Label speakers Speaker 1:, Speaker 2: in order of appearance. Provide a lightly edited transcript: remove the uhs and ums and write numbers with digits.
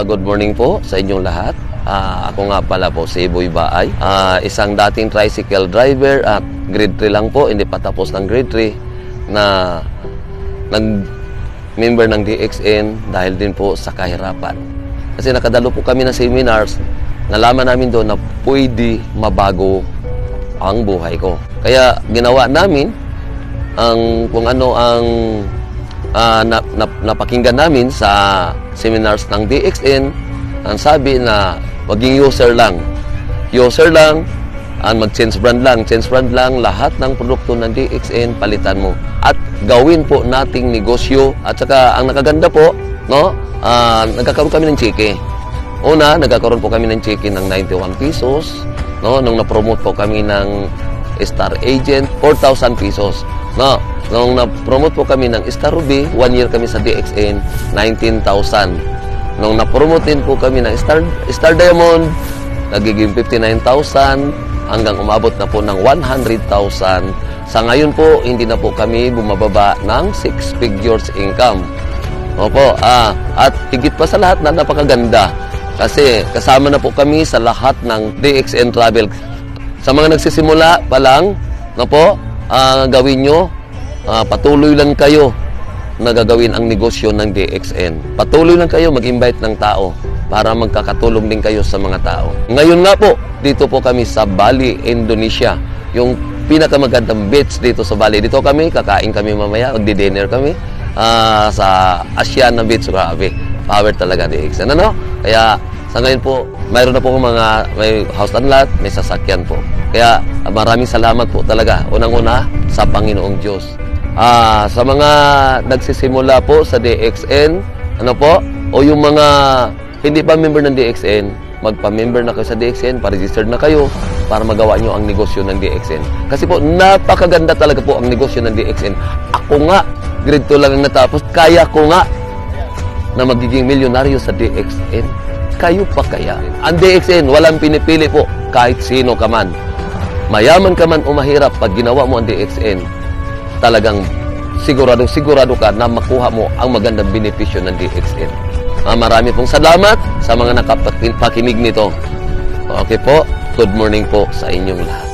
Speaker 1: Good morning po sa inyong lahat. Ako nga pala po si Boy Baay, isang dating tricycle driver at grade 3 lang po, hindi pa tapos ng grade 3 na nag-member ng DXN dahil din po sa kahirapan. Kasi nakadalo po kami ng seminars, nalaman namin doon na pwede mabago ang buhay ko. Kaya ginawa namin ang kung ano ang napakinggan namin sa seminars ng DXN. Ang sabi na maging user lang, mag-change brand lang, lahat ng produkto ng DXN palitan mo at gawin po nating negosyo. At saka ang nakaganda po, no, nagkakaroon kami ng cheque. Una, nagkakaroon po kami ng cheque ng 91 pesos, no, nung na-promote po kami ng Star Agent, 4,000 pesos. No, nung na-promote po kami ng Star Ruby, 1 year kami sa DXN, 19,000. Nung na-promote din po kami ng Star Diamond, nagiging 59,000 hanggang umabot na po ng 100,000. Sa ngayon po, hindi na po kami bumababa ng 6 figures income. Opo, at higit pa sa lahat na napakaganda kasi kasama na po kami sa lahat ng DXN Travel. Sa mga nagsisimula pa lang, no po, gawin nyo, patuloy lang kayo na gagawin ang negosyo ng DXN. Patuloy lang kayo mag-invite ng tao para magkakatulong din kayo sa mga tao. Ngayon nga po, dito po kami sa Bali, Indonesia. Yung pinakamagandang beach dito sa Bali. Dito kami, kakain kami mamaya, magdi-dinner kami sa Asiana Beach. Grabe, power talaga DXN. Ano? Kaya sa ngayon po, mayroon na po may house and lot, may sasakyan po. Kaya maraming salamat po talaga. Unang-una sa Panginoong Diyos. Sa mga nagsisimula po sa DXN, ano po, o yung mga hindi pa member ng DXN, magpa-member na kayo sa DXN, pa-register na kayo para magawa nyo ang negosyo ng DXN. Kasi po, napakaganda talaga po ang negosyo ng DXN. Ako nga, grade 2 lang ang natapos, kaya ko nga na magiging milyonaryo sa DXN. Kayo pa kaya? Ang DXN, walang pinipili po kahit sino ka man. Mayaman ka man o mahirap, pag ginawa mo ang DXN, talagang sigurado ka na makuha mo ang magandang benepisyo ng DXN. Marami pong salamat sa mga nakapakinig nito. Okay po, good morning po sa inyong lahat.